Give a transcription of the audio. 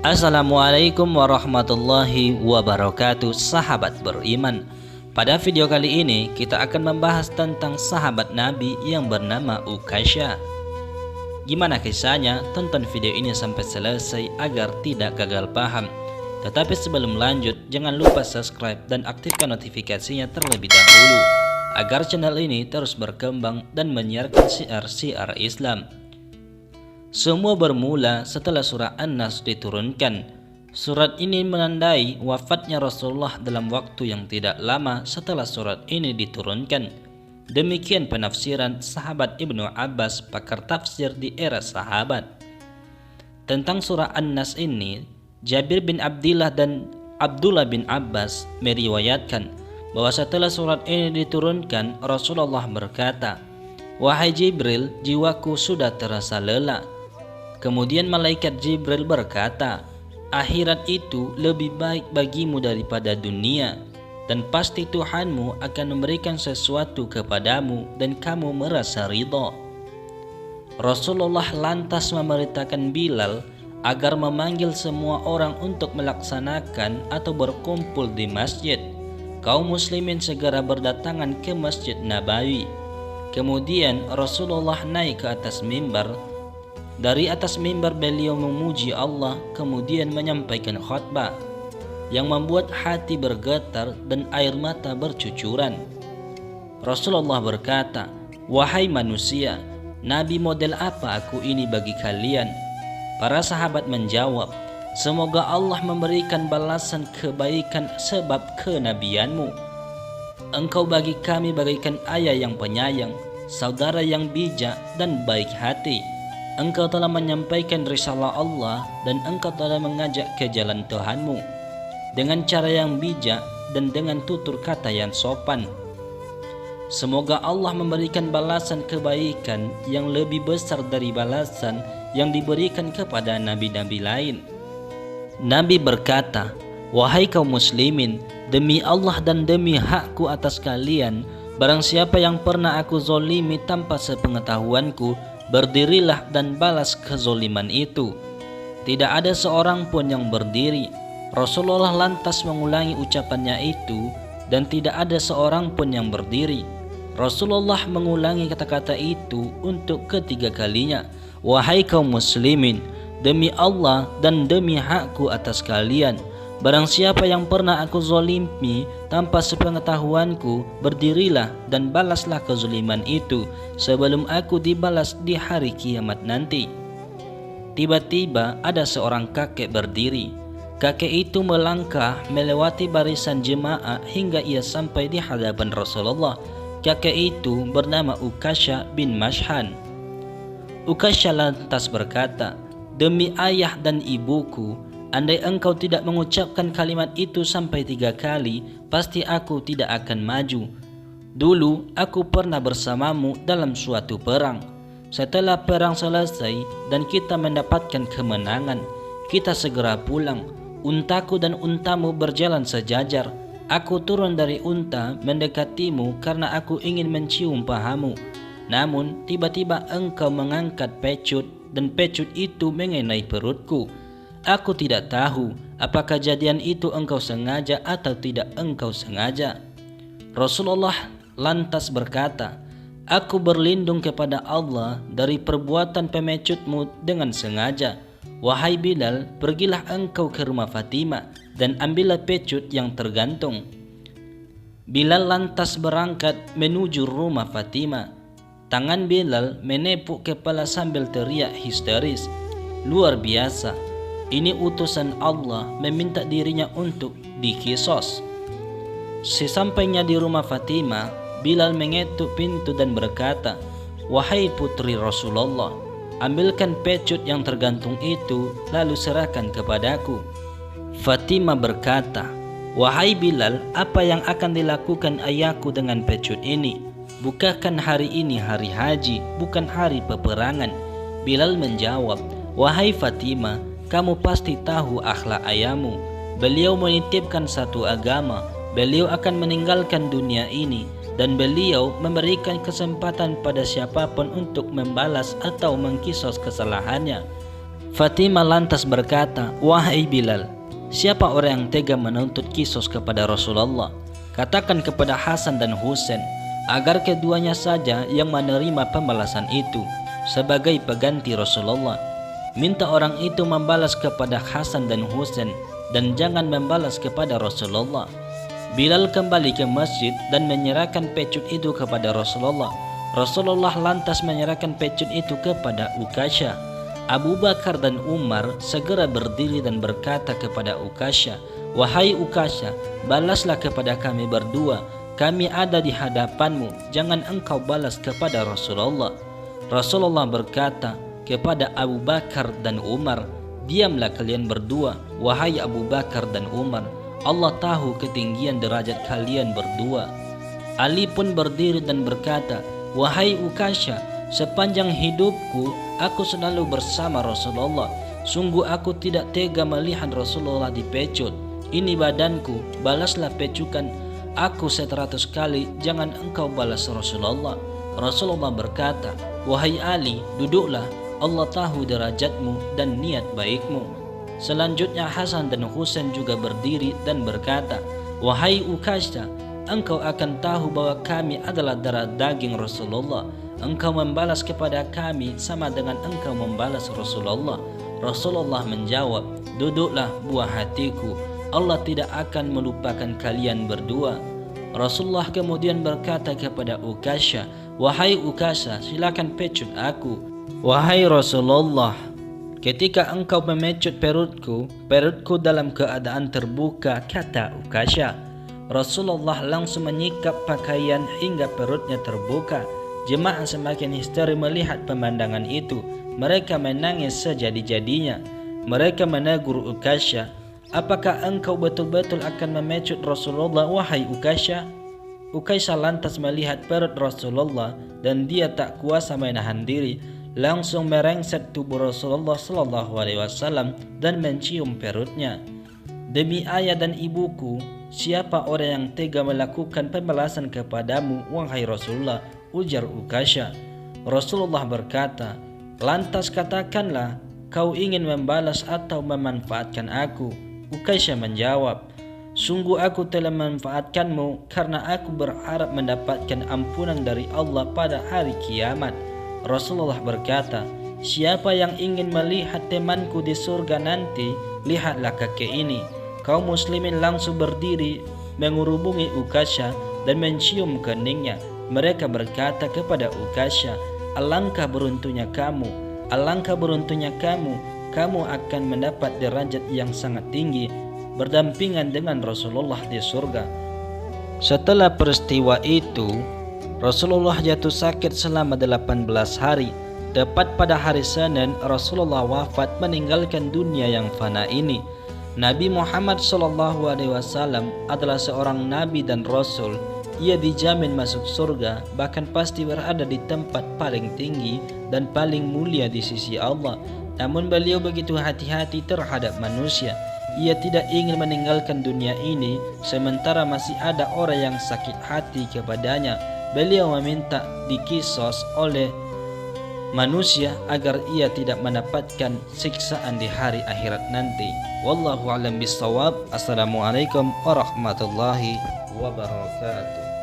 Assalamualaikum warahmatullahi wabarakatuh, sahabat beriman. Pada video kali ini kita akan membahas tentang sahabat Nabi yang bernama Ukaisha. Gimana kisahnya? Tonton video ini sampai selesai agar tidak gagal paham. Tetapi sebelum lanjut, jangan lupa subscribe dan aktifkan notifikasinya terlebih dahulu agar channel ini terus berkembang dan menyiarkan syiar-syiar Islam. Semua bermula setelah surah An-Nas diturunkan. Surat ini menandai wafatnya Rasulullah dalam waktu yang tidak lama setelah surat ini diturunkan. Demikian penafsiran sahabat Ibnu Abbas, pakar tafsir di era sahabat. Tentang surah An-Nas ini, Jabir bin Abdillah dan Abdullah bin Abbas meriwayatkan bahwa setelah surat ini diturunkan, Rasulullah berkata, "Wahai Jibril, jiwaku sudah terasa lelah." Kemudian malaikat Jibril berkata, "Akhirat itu lebih baik bagimu daripada dunia, dan pasti Tuhanmu akan memberikan sesuatu kepadamu dan kamu merasa ridha." Rasulullah lantas memerintahkan Bilal agar memanggil semua orang untuk melaksanakan atau berkumpul di masjid. Kaum muslimin segera berdatangan ke Masjid Nabawi. Kemudian Rasulullah naik ke atas mimbar. Dari atas mimbar beliau memuji Allah, kemudian menyampaikan khutbah yang membuat hati bergetar dan air mata bercucuran. Rasulullah berkata, "Wahai manusia, nabi model apa aku ini bagi kalian?" Para sahabat menjawab, "Semoga Allah memberikan balasan kebaikan sebab kenabianmu. Engkau bagi kami bagaikan ayah yang penyayang, saudara yang bijak dan baik hati. Engkau telah menyampaikan risalah Allah dan engkau telah mengajak ke jalan Tuhanmu dengan cara yang bijak dan dengan tutur kata yang sopan. Semoga Allah memberikan balasan kebaikan yang lebih besar dari balasan yang diberikan kepada nabi-nabi lain." Nabi berkata, "Wahai kaum muslimin, demi Allah dan demi hakku atas kalian, barang siapa yang pernah aku zolimi tanpa sepengetahuanku, berdirilah dan balas kezoliman itu." Tidak ada seorang pun yang berdiri. Rasulullah lantas mengulangi ucapannya itu dan tidak ada seorang pun yang berdiri. Rasulullah mengulangi kata-kata itu untuk ketiga kalinya. "Wahai kaum muslimin, demi Allah dan demi hakku atas kalian, barang siapa yang pernah aku zolimi tanpa sepengetahuanku, berdirilah dan balaslah kezaliman itu sebelum aku dibalas di hari kiamat nanti." Tiba-tiba ada seorang kakek berdiri. Kakek itu melangkah melewati barisan jemaah hingga ia sampai di hadapan Rasulullah. Kakek itu bernama Ukaisha bin Mashhan. Ukaisha lantas berkata, "Demi ayah dan ibuku, andai engkau tidak mengucapkan kalimat itu sampai 3 kali, pasti aku tidak akan maju. Dulu aku pernah bersamamu dalam suatu perang. Setelah perang selesai dan kita mendapatkan kemenangan, kita segera pulang. Untaku dan untamu berjalan sejajar. Aku turun dari unta mendekatimu karena aku ingin mencium pahamu. Namun tiba-tiba engkau mengangkat pecut dan pecut itu mengenai perutku. Aku tidak tahu apakah kejadian itu engkau sengaja atau tidak engkau sengaja." Rasulullah lantas berkata, "Aku berlindung kepada Allah dari perbuatan pemecutmu dengan sengaja. Wahai Bilal, pergilah engkau ke rumah Fatimah dan ambillah pecut yang tergantung." Bilal lantas berangkat menuju rumah Fatimah. Tangan Bilal menepuk kepala sambil teriak histeris, "Luar biasa, ini utusan Allah meminta dirinya untuk dikisos." Sesampainya di rumah Fatimah, Bilal mengetuk pintu dan berkata, "Wahai putri Rasulullah, ambilkan pecut yang tergantung itu lalu serahkan kepadaku." Fatimah berkata, "Wahai Bilal, apa yang akan dilakukan ayahku dengan pecut ini? Bukankah hari ini hari haji, bukan hari peperangan?" Bilal menjawab, "Wahai Fatimah, kamu pasti tahu akhlak ayahmu. Beliau menitipkan satu agama, beliau akan meninggalkan dunia ini, dan beliau memberikan kesempatan pada siapapun untuk membalas atau mengkisos kesalahannya. Fatimah lantas berkata, "Wahai Bilal, siapa orang yang tega menuntut kisos kepada Rasulullah? Katakan kepada Hasan dan Husain agar keduanya saja yang menerima pembalasan itu sebagai pengganti Rasulullah. Minta orang itu membalas kepada Hasan dan Husain dan jangan membalas kepada Rasulullah." Bilal kembali ke masjid dan menyerahkan pecut itu kepada Rasulullah. Rasulullah lantas menyerahkan pecut itu kepada Ukasyah. Abu Bakar dan Umar segera berdiri dan berkata kepada Ukasyah, "Wahai Ukasyah, balaslah kepada kami berdua. Kami ada di hadapanmu, jangan engkau balas kepada Rasulullah." Rasulullah berkata kepada Abu Bakar dan Umar, "Diamlah kalian berdua, wahai Abu Bakar dan Umar. Allah tahu ketinggian derajat kalian berdua." Ali pun berdiri dan berkata, "Wahai Ukasyah, sepanjang hidupku aku selalu bersama Rasulullah. Sungguh aku tidak tega melihat Rasulullah dipecut. Ini badanku, balaslah pecukan aku 100 kali, jangan engkau balas Rasulullah." Rasulullah berkata, "Wahai Ali, duduklah, Allah tahu derajatmu dan niat baikmu." Selanjutnya Hasan dan Husain juga berdiri dan berkata, "Wahai Ukasyah, engkau akan tahu bahwa kami adalah darah daging Rasulullah. Engkau membalas kepada kami sama dengan engkau membalas Rasulullah." Rasulullah menjawab, "Duduklah buah hatiku, Allah tidak akan melupakan kalian berdua." Rasulullah kemudian berkata kepada Ukasyah, "Wahai Ukasyah, silakan pecut aku." "Wahai Rasulullah, ketika engkau memecut perutku dalam keadaan terbuka," kata Ukasyah. Rasulullah langsung menyikap pakaian hingga perutnya terbuka. Jemaah semakin histeri melihat pemandangan itu. Mereka menangis sejadi-jadinya. Mereka menegur Ukasyah, "Apakah engkau betul-betul akan memecut Rasulullah, wahai Ukasyah?" Ukasyah lantas melihat perut Rasulullah dan dia tak kuasa menahan diri. Langsung merengset tubuh Rasulullah SAW dan mencium perutnya. "Demi ayah dan ibuku, siapa orang yang tega melakukan pembalasan kepadamu, wahai Rasulullah?" ujar Ukasyah. Rasulullah berkata, "Lantas katakanlah, kau ingin membalas atau memanfaatkan aku?" Ukasyah menjawab, "Sungguh aku telah memanfaatkanmu karena aku berharap mendapatkan ampunan dari Allah pada hari kiamat." Rasulullah berkata, "Siapa yang ingin melihat temanku di surga nanti, lihatlah kakek ini." Kaum muslimin langsung berdiri mengurubungi Ukasyah dan mencium keningnya. Mereka berkata kepada Ukasyah, "Alangkah beruntungnya kamu, alangkah beruntungnya kamu. Kamu akan mendapat derajat yang sangat tinggi berdampingan dengan Rasulullah di surga." Setelah peristiwa itu, Rasulullah jatuh sakit selama 18 hari. Tepat pada hari Senin, Rasulullah wafat meninggalkan dunia yang fana ini. Nabi Muhammad SAW adalah seorang nabi dan rasul. Ia dijamin masuk surga, bahkan pasti berada di tempat paling tinggi dan paling mulia di sisi Allah. Namun beliau begitu hati-hati terhadap manusia. Ia tidak ingin meninggalkan dunia ini sementara masih ada orang yang sakit hati kepadanya. Beliau meminta dikisos oleh manusia agar ia tidak mendapatkan siksaan di hari akhirat nanti. Wallahu a'lam bishawab. Assalamualaikum warahmatullahi wabarakatuh.